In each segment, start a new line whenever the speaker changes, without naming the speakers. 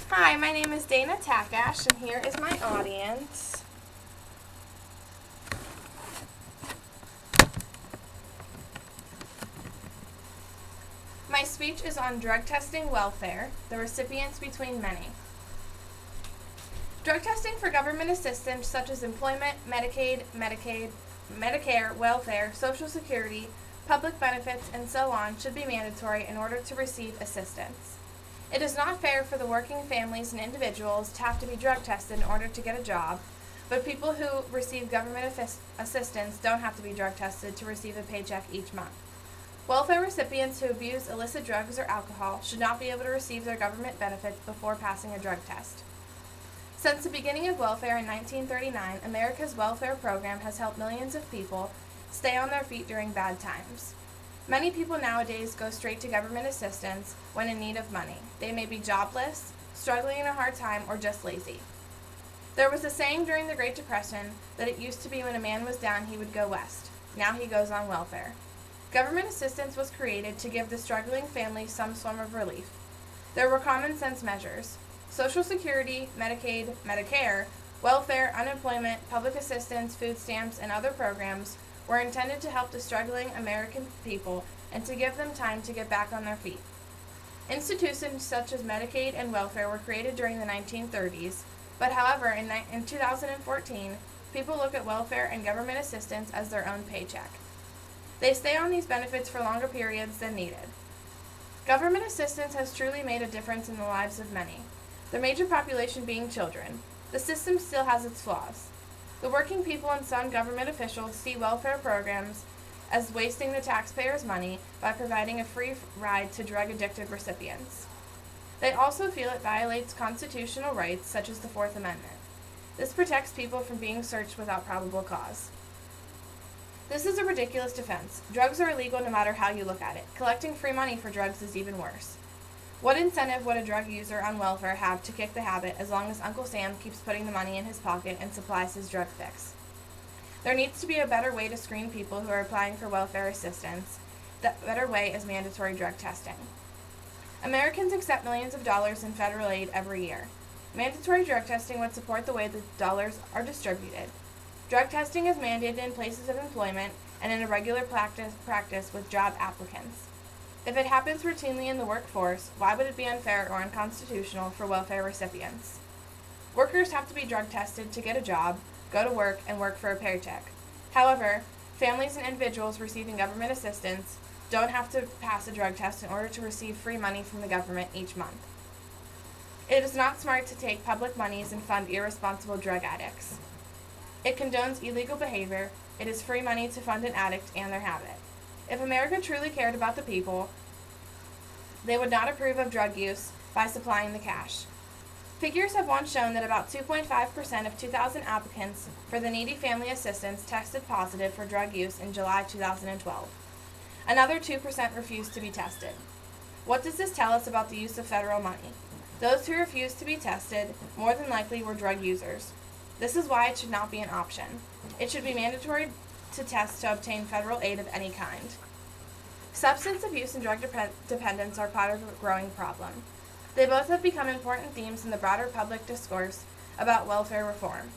Hi, my name is Dana Takash, and here is my audience. My speech is on drug testing welfare, the recipients between many. Drug testing for government assistance such as employment, Medicaid, Medicare, welfare, Social Security, public benefits, and so on should be mandatory in order to receive assistance. It is not fair for the working families and individuals to have to be drug tested in order to get a job, but people who receive government assistance don't have to be drug tested to receive a paycheck each month. Welfare recipients who abuse illicit drugs or alcohol should not be able to receive their government benefits before passing a drug test. Since the beginning of welfare in 1939, America's welfare program has helped millions of people stay on their feet during bad times. Many people nowadays go straight to government assistance when in need of money. They may be jobless, struggling in a hard time, or just lazy. There was a saying during the Great Depression that it used to be when a man was down he would go west. Now he goes on welfare. Government assistance was created to give the struggling family some form of relief. There were common sense measures. Social Security, Medicaid, Medicare, welfare, unemployment, public assistance, food stamps, and other programs were intended to help the struggling American people and to give them time to get back on their feet. Institutions such as Medicaid and welfare were created during the 1930s, but however, in 2014, people look at welfare and government assistance as their own paycheck. They stay on these benefits for longer periods than needed. Government assistance has truly made a difference in the lives of many, the major population being children. The system still has its flaws. The working people and some government officials see welfare programs as wasting the taxpayers' money by providing a free ride to drug-addicted recipients. They also feel it violates constitutional rights such as the Fourth Amendment. This protects people from being searched without probable cause. This is a ridiculous defense. Drugs are illegal no matter how you look at it. Collecting free money for drugs is even worse. What incentive would a drug user on welfare have to kick the habit as long as Uncle Sam keeps putting the money in his pocket and supplies his drug fix? There needs to be a better way to screen people who are applying for welfare assistance. That better way is mandatory drug testing. Americans accept millions of dollars in federal aid every year. Mandatory drug testing would support the way the dollars are distributed. Drug testing is mandated in places of employment and in a regular practice with job applicants. If it happens routinely in the workforce, why would it be unfair or unconstitutional for welfare recipients? Workers have to be drug tested to get a job, go to work, and work for a paycheck. However, families and individuals receiving government assistance don't have to pass a drug test in order to receive free money from the government each month. It is not smart to take public monies and fund irresponsible drug addicts. It condones illegal behavior. It is free money to fund an addict and their habit. If America truly cared about the people, they would not approve of drug use by supplying the cash. Figures have once shown that about 2.5% of 2,000 applicants for the needy family assistance tested positive for drug use in July 2012. Another 2% refused to be tested. What does this tell us about the use of federal money? Those who refused to be tested more than likely were drug users. This is why it should not be an option. It should be mandatory to test to obtain federal aid of any kind. Substance abuse and drug dependence are part of a growing problem. They both have become important themes in the broader public discourse about welfare reform.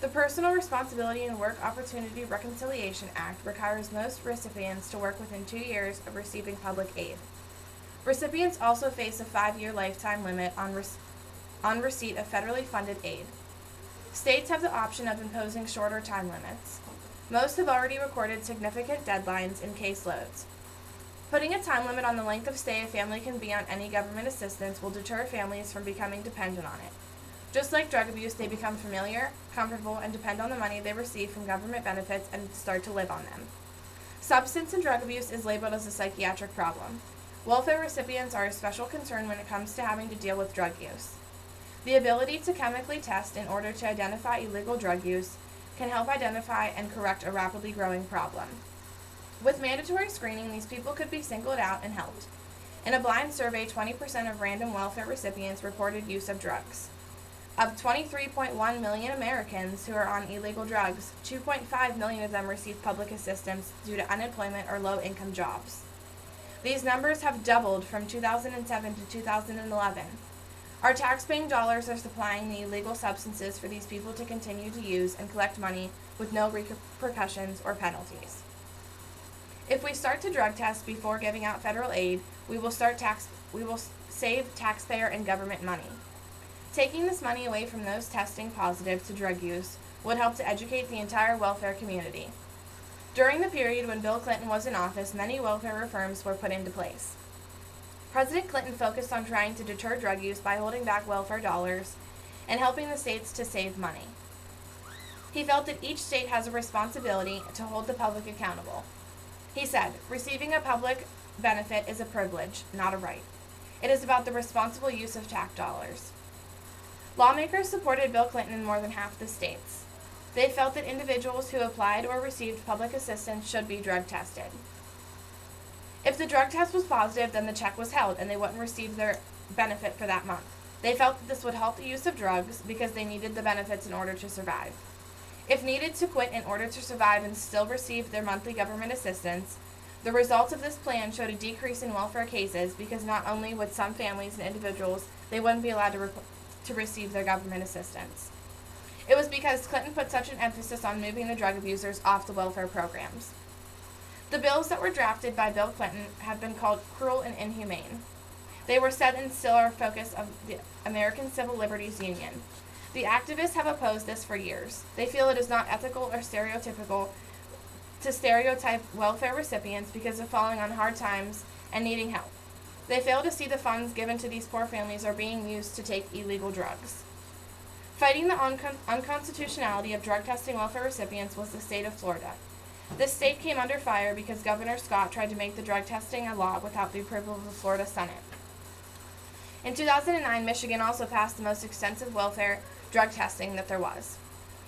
The Personal Responsibility and Work Opportunity Reconciliation Act requires most recipients to work within 2 years of receiving public aid. Recipients also face a 5-year lifetime limit on receipt of federally funded aid. States have the option of imposing shorter time limits. Most have already recorded significant deadlines in caseloads. Putting a time limit on the length of stay a family can be on any government assistance will deter families from becoming dependent on it. Just like drug abuse, they become familiar, comfortable, and depend on the money they receive from government benefits and start to live on them. Substance and drug abuse is labeled as a psychiatric problem. Welfare recipients are a special concern when it comes to having to deal with drug use. The ability to chemically test in order to identify illegal drug use can help identify and correct a rapidly growing problem. With mandatory screening, these people could be singled out and helped. In a blind survey, 20% of random welfare recipients reported use of drugs. Of 23.1 million Americans who are on illegal drugs, 2.5 million of them receive public assistance due to unemployment or low-income jobs. These numbers have doubled from 2007 to 2011. Our tax-paying dollars are supplying the illegal substances for these people to continue to use and collect money with no repercussions or penalties. If we start to drug test before giving out federal aid, we will save taxpayer and government money. Taking this money away from those testing positive to drug use would help to educate the entire welfare community. During the period when Bill Clinton was in office, many welfare reforms were put into place. President Clinton focused on trying to deter drug use by holding back welfare dollars and helping the states to save money. He felt that each state has a responsibility to hold the public accountable. He said, "Receiving a public benefit is a privilege, not a right. It is about the responsible use of tax dollars." Lawmakers supported Bill Clinton in more than half the states. They felt that individuals who applied or received public assistance should be drug tested. If the drug test was positive, then the check was held and they wouldn't receive their benefit for that month. They felt that this would help the use of drugs because they needed the benefits in order to survive. If needed to quit in order to survive and still receive their monthly government assistance, the results of this plan showed a decrease in welfare cases because not only would some families and individuals, they wouldn't be allowed to receive their government assistance. It was because Clinton put such an emphasis on moving the drug abusers off the welfare programs. The bills that were drafted by Bill Clinton have been called cruel and inhumane. They were set and still are a focus of the American Civil Liberties Union. The activists have opposed this for years. They feel it is not ethical or stereotypical to stereotype welfare recipients because of falling on hard times and needing help. They fail to see the funds given to these poor families are being used to take illegal drugs. Fighting the unconstitutionality of drug testing welfare recipients was the state of Florida. This state came under fire because Governor Scott tried to make the drug testing a law without the approval of the Florida Senate. In 2009, Michigan also passed the most extensive welfare drug testing that there was.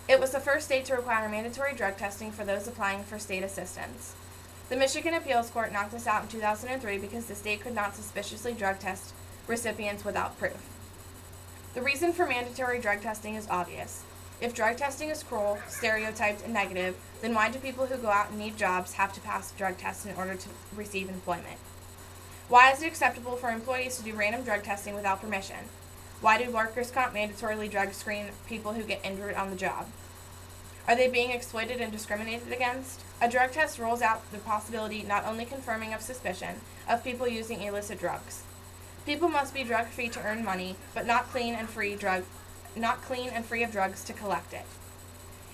It was the first state to require mandatory drug testing for those applying for state assistance. The Michigan Appeals Court knocked this out in 2003 because the state could not suspiciously drug test recipients without proof. The reason for mandatory drug testing is obvious. If drug testing is cruel, stereotyped, and negative, then why do people who go out and need jobs have to pass drug tests in order to receive employment? Why is it acceptable for employees to do random drug testing without permission? Why do workers' comp mandatorily drug screen people who get injured on the job? Are they being exploited and discriminated against? A drug test rules out the possibility not only confirming of suspicion of people using illicit drugs. People must be drug-free to earn money, but not clean and free of drugs to collect it.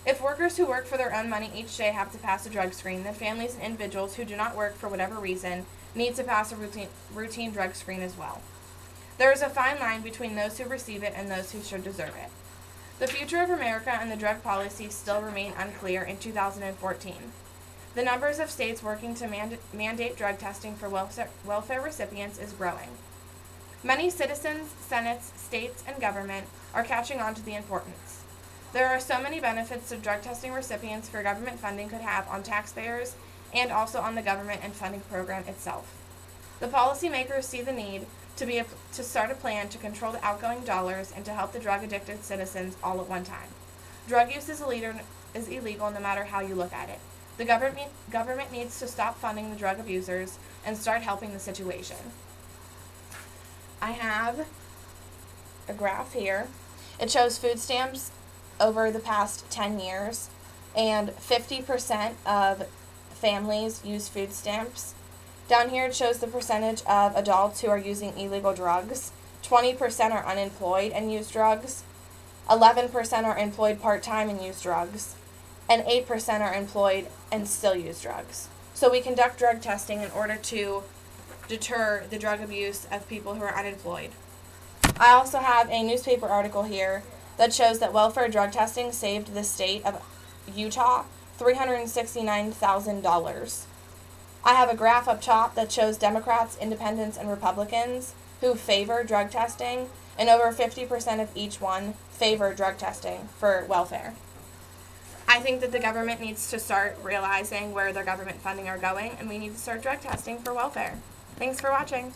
If workers who work for their own money each day have to pass a drug screen, then families and individuals who do not work for whatever reason need to pass a routine drug screen as well. There is a fine line between those who receive it and those who should deserve it. The future of America and the drug policy still remain unclear in 2014. The numbers of states working to mandate drug testing for welfare recipients is growing. Many citizens, senates, states, and government are catching on to the importance. There are so many benefits that drug testing recipients for government funding could have on taxpayers and also on the government and funding program itself. The policymakers see the need to start a plan to control the outgoing dollars and to help the drug-addicted citizens all at one time. Drug use is illegal no matter how you look at it. The government needs to stop funding the drug abusers and start helping the situation. I have a graph here. It shows food stamps over the past 10 years, and 50% of families use food stamps. Down here it shows the percentage of adults who are using illegal drugs. 20% are unemployed and use drugs. 11% are employed part-time and use drugs. And 8% are employed and still use drugs. So we conduct drug testing in order to deter the drug abuse of people who are unemployed. I also have a newspaper article here that shows that welfare drug testing saved the state of Utah $369,000. I have a graph up top that shows Democrats, Independents, and Republicans who favor drug testing, and over 50% of each one favor drug testing for welfare. I think that the government needs to start realizing where their government funding are going, and we need to start drug testing for welfare. Thanks for watching.